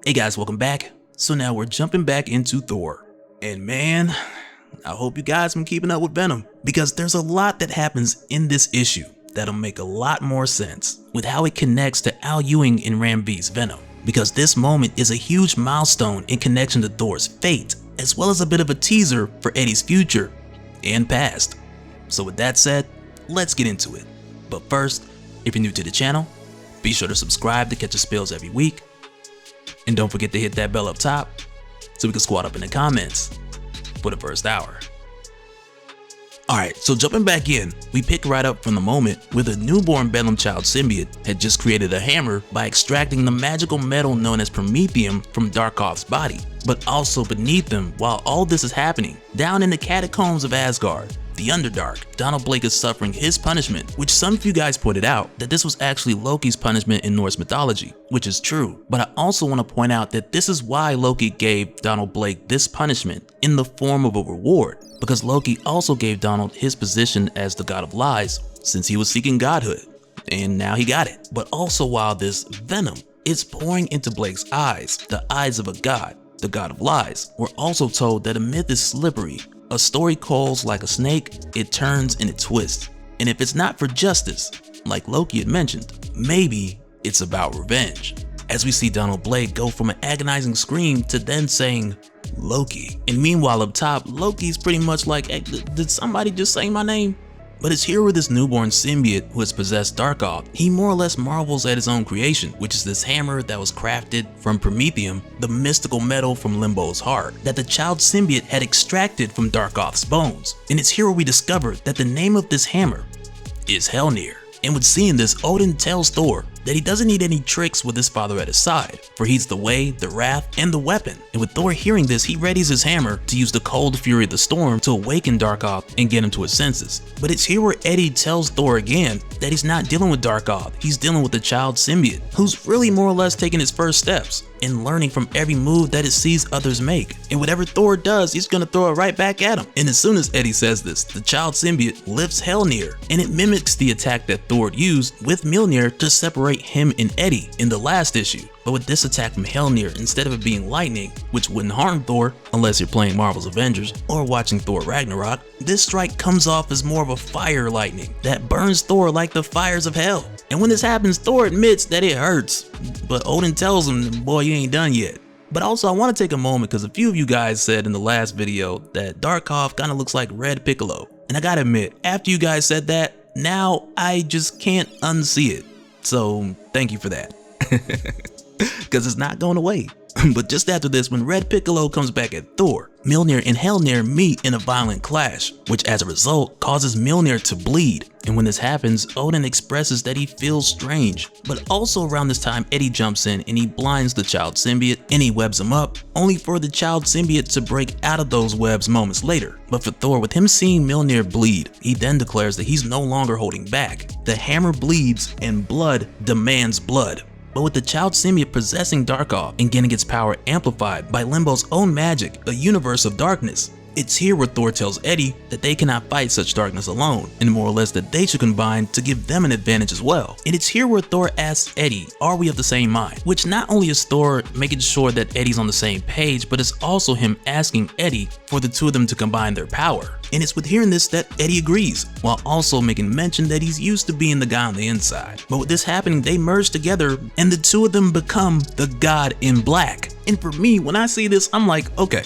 Hey guys, welcome back. So now we're jumping back into Thor. And man, I hope you guys been keeping up with Venom, because there's a lot that happens in this issue that'll make a lot more sense with how it connects to Al Ewing in Ram V's Venom. Because this moment is a huge milestone in connection to Thor's fate, as well as a bit of a teaser for Eddie's future and past. So with that said, let's get into it. But first, if you're new to the channel, be sure to subscribe to catch the spills every week. And don't forget to hit that bell up top so we can squad up in the comments for the first hour. Alright, so jumping back in, we pick right up from the moment where the newborn Venom child symbiote had just created a hammer by extracting the magical metal known as promethium from Darkov's body. But also beneath them, while all this is happening, down in the catacombs of Asgard, the Underdark, Donald Blake is suffering his punishment, which some of you guys pointed out that this was actually Loki's punishment in Norse mythology, which is true. But I also want to point out that this is why Loki gave Donald Blake this punishment in the form of a reward, because Loki also gave Donald his position as the god of lies since he was seeking godhood, and now he got it. But also while this venom is pouring into Blake's eyes, the eyes of a god, the god of lies, we're also told that a myth is slippery. A story coils like a snake, it turns and it twists. And if it's not for justice, like Loki had mentioned, maybe it's about revenge. As we see Donald Blake go from an agonizing scream to then saying, Loki. And meanwhile up top, Loki's pretty much like, hey, did somebody just say my name? But it's here with this newborn symbiote who has possessed Darkov, he more or less marvels at his own creation, which is this hammer that was crafted from promethium, the mystical metal from Limbo's heart, that the child symbiote had extracted from Darkov's bones. And it's here where we discover that the name of this hammer is Helnir. And with seeing this, Odin tells Thor that he doesn't need any tricks with his father at his side, for he's the way, the wrath, and the weapon. And with Thor hearing this, he readies his hammer to use the cold fury of the storm to awaken Darkov and get him to his senses. But it's here where Eddie tells Thor again that he's not dealing with Darkov, he's dealing with the child symbiote, who's really more or less taking his first steps and learning from every move that it sees others make. And whatever Thor does, he's gonna throw it right back at him. And as soon as Eddie says this, the child symbiote lifts Helnir, and it mimics the attack that Thor used with Mjolnir to separate him and Eddie in the last issue. But with this attack from Helnir, instead of it being lightning, which wouldn't harm Thor unless you're playing Marvel's Avengers or watching Thor Ragnarok, this strike comes off as more of a fire lightning that burns Thor like the fires of hell. And when this happens, Thor admits that it hurts, but Odin tells him, boy, you ain't done yet. But also I want to take a moment because a few of you guys said in the last video that Darkov kind of looks like Red Piccolo. And I gotta admit, after you guys said that, now I just can't unsee it. So thank you for that. Because it's not going away. But just after this, when Red Piccolo comes back at Thor, Mjolnir and Helnir meet in a violent clash, which as a result causes Mjolnir to bleed. And when this happens, Odin expresses that he feels strange. But also around this time, Eddie jumps in and he blinds the child symbiote and he webs him up, only for the child symbiote to break out of those webs moments later. But for Thor, with him seeing Mjolnir bleed, he then declares that he's no longer holding back. The hammer bleeds and blood demands blood. But with the child symbiote possessing Darkov and getting its power amplified by Limbo's own magic, a universe of darkness, it's here where Thor tells Eddie that they cannot fight such darkness alone, and more or less that they should combine to give them an advantage as well. And it's here where Thor asks Eddie, are we of the same mind? Which not only is Thor making sure that Eddie's on the same page, but it's also him asking Eddie for the two of them to combine their power. And it's with hearing this that Eddie agrees, while also making mention that he's used to being the guy on the inside. But with this happening, they merge together and the two of them become the God in Black. And for me, when I see this, I'm like, okay,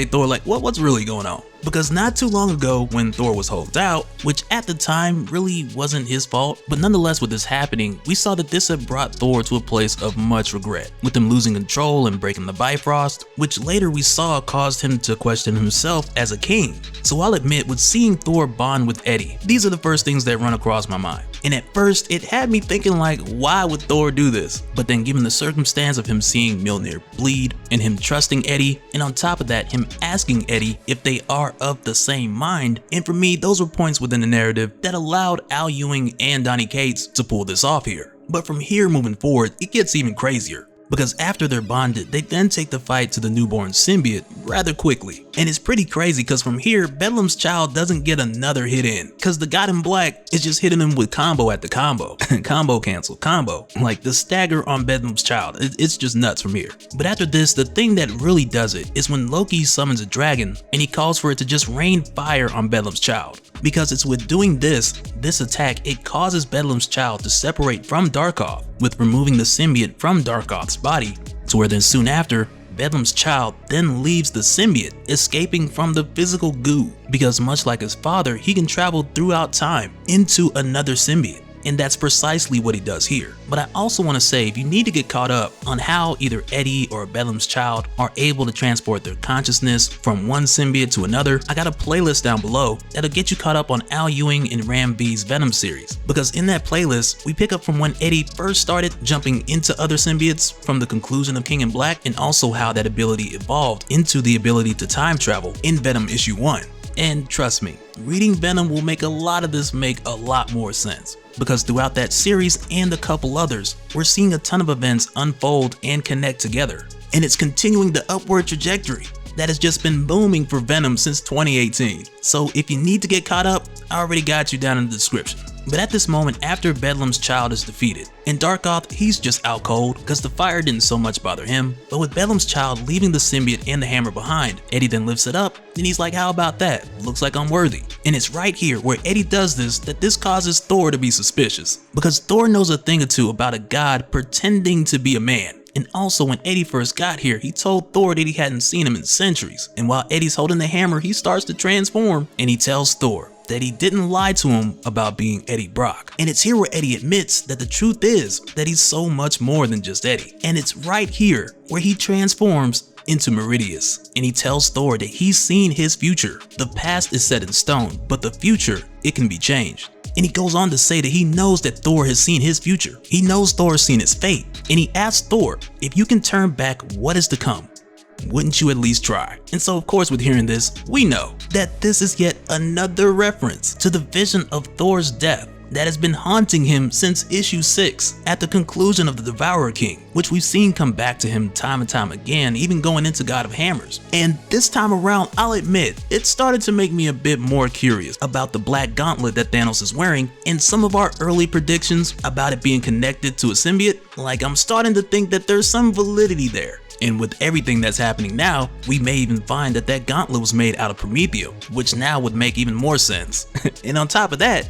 Thor, like what's really going on? Because not too long ago when Thor was holed out, which at the time really wasn't his fault, but nonetheless with this happening, we saw that this had brought Thor to a place of much regret, with him losing control and breaking the Bifrost, which later we saw caused him to question himself as a king. So I'll admit, with seeing Thor bond with Eddie, these are the first things that run across my mind. And at first, it had me thinking like, why would Thor do this? But then given the circumstance of him seeing Mjolnir bleed, and him trusting Eddie, and on top of that, him asking Eddie if they are of the same mind, and for me, those were points within the narrative that allowed Al Ewing and Donny Cates to pull this off here. But from here moving forward, it gets even crazier. because after they're bonded, they then take the fight to the newborn symbiote rather quickly. And it's pretty crazy because from here, Bedlam's child doesn't get another hit in, because the God in Black is just hitting him with combo at the combo. Combo cancel, combo. Like the stagger on Bedlam's child, it's just nuts from here. But after this, the thing that really does it is when Loki summons a dragon and he calls for it to just rain fire on Bedlam's child. Because it's with doing this attack, it causes Bedlam's child to separate from Darkoth, with removing the symbiote from Darkoth's body, to where then soon after, Bedlam's child then leaves the symbiote, escaping from the physical goo, because much like his father, he can travel throughout time into another symbiote. And that's precisely what he does here. But I also want to say, if you need to get caught up on how either Eddie or Bedlam's child are able to transport their consciousness from one symbiote to another, I got a playlist down below that'll get you caught up on Al Ewing and Ram V's Venom series. Because in that playlist, we pick up from when Eddie first started jumping into other symbiotes from the conclusion of King in Black, and also how that ability evolved into the ability to time travel in Venom issue 1. And trust me, reading Venom will make a lot of this make a lot more sense. Because throughout that series and a couple others, we're seeing a ton of events unfold and connect together. And it's continuing the upward trajectory that has just been booming for Venom since 2018. So if you need to get caught up, I already got you down in the description. But at this moment, after Bedlam's child is defeated, in Darkoth, he's just out cold because the fire didn't so much bother him. But with Bedlam's child leaving the symbiote and the hammer behind, Eddie then lifts it up, and he's like, how about that? Looks like I'm worthy. And it's right here where Eddie does this that this causes Thor to be suspicious. Because Thor knows a thing or two about a god pretending to be a man. And also when Eddie first got here, he told Thor that he hadn't seen him in centuries. And while Eddie's holding the hammer, he starts to transform, and he tells Thor that he didn't lie to him about being Eddie Brock. And it's here where Eddie admits that the truth is that he's so much more than just Eddie. And it's right here where he transforms into Meridius, and he tells Thor that he's seen his future. The past is set in stone, but the future, it can be changed. And he goes on to say that he knows that Thor has seen his future. He knows Thor has seen his fate. And he asks Thor, if you can turn back what is to come, wouldn't you at least try? And so of course with hearing this, we know that this is yet another reference to the vision of Thor's death that has been haunting him since issue 6 at the conclusion of the Devourer King, which we've seen come back to him time and time again, even going into God of Hammers. And this time around, I'll admit, it started to make me a bit more curious about the black gauntlet that Thanos is wearing, and some of our early predictions about it being connected to a symbiote. Like, I'm starting to think that there's some validity there. And with everything that's happening now, we may even find that that gauntlet was made out of Promethium, which now would make even more sense. And on top of that,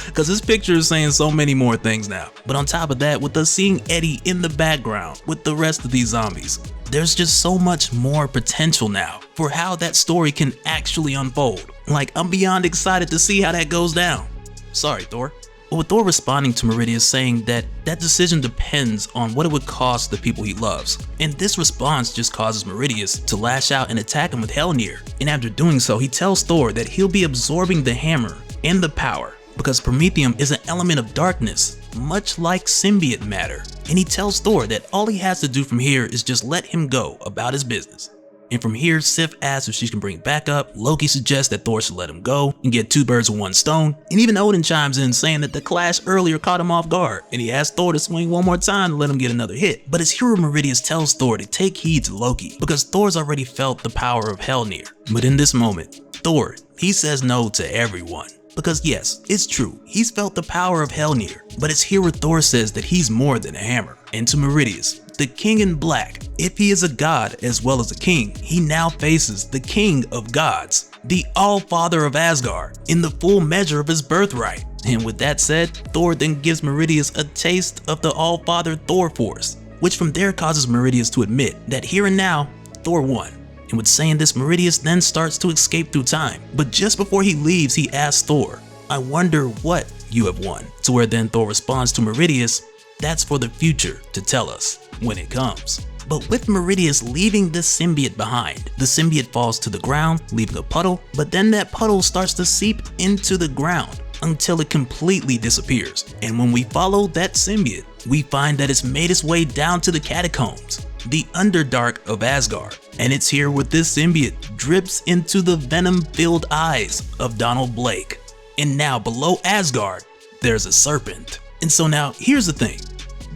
because this picture is saying so many more things now, but on top of that, with us seeing Eddie in the background with the rest of these zombies, there's just so much more potential now for how that story can actually unfold. Like, I'm beyond excited to see how that goes down. Sorry, Thor. But with Thor responding to Meridius saying that that decision depends on what it would cost the people he loves. And this response just causes Meridius to lash out and attack him with Helnir. And after doing so, he tells Thor that he'll be absorbing the hammer and the power because Promethium is an element of darkness, much like symbiote matter. And he tells Thor that all he has to do from here is just let him go about his business. And from here, Sif asks if she can bring backup, Loki suggests that Thor should let him go and get 2 birds with 1 stone, and even Odin chimes in saying that the clash earlier caught him off guard, and he asks Thor to swing one more time to let him get another hit. But his hero Meridius tells Thor to take heed to Loki, because Thor's already felt the power of Helnir. But in this moment, Thor, he says no to everyone. Because yes, it's true, he's felt the power of Helnir, but it's here where Thor says that he's more than a hammer. And to Meridius, the King in Black, if he is a god as well as a king, he now faces the King of Gods, the All-Father of Asgard, in the full measure of his birthright. And with that said, Thor then gives Meridius a taste of the All-Father Thor Force, which from there causes Meridius to admit that here and now, Thor won. And with saying this, Meridius then starts to escape through time. But just before he leaves, he asks Thor, I wonder what you have won. To where then Thor responds to Meridius, that's for the future to tell us when it comes. But with Meridius leaving this symbiote behind, the symbiote falls to the ground, leaving a puddle, but then that puddle starts to seep into the ground until it completely disappears. And when we follow that symbiote, we find that it's made its way down to the catacombs, the Underdark of Asgard. And it's here where this symbiote drips into the venom-filled eyes of Donald Blake. And now below Asgard, there's a serpent. And so now here's the thing.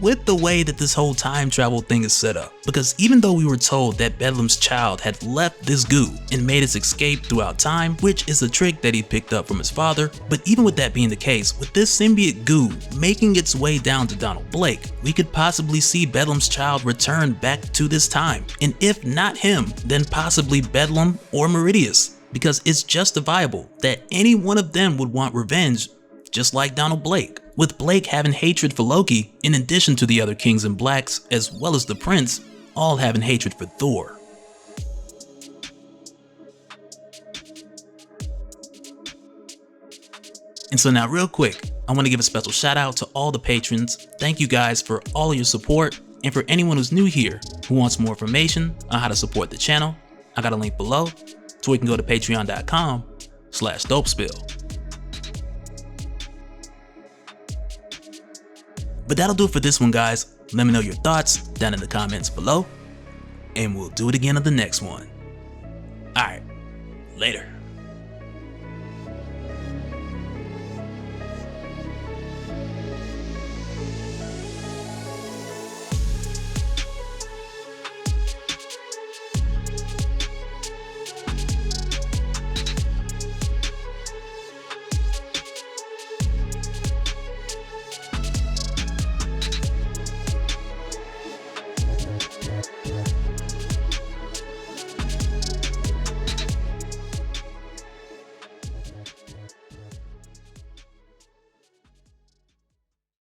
with the way that this whole time travel thing is set up. Because even though we were told that Bedlam's child had left this goo and made its escape throughout time, which is a trick that he picked up from his father, but even with that being the case, with this symbiote goo making its way down to Donald Blake, we could possibly see Bedlam's child return back to this time. And if not him, then possibly Bedlam or Meridius, because it's justifiable that any one of them would want revenge, just like Donald Blake. With Blake having hatred for Loki, in addition to the other Kings and Blacks, as well as the Prince, all having hatred for Thor. And so now real quick, I want to give a special shout out to all the patrons. Thank you guys for all of your support, and for anyone who's new here who wants more information on how to support the channel, I got a link below so you can go to patreon.com/dopespill. But that'll do it for this one, guys. Let me know your thoughts down in the comments below, and we'll do it again on the next one. Alright, later.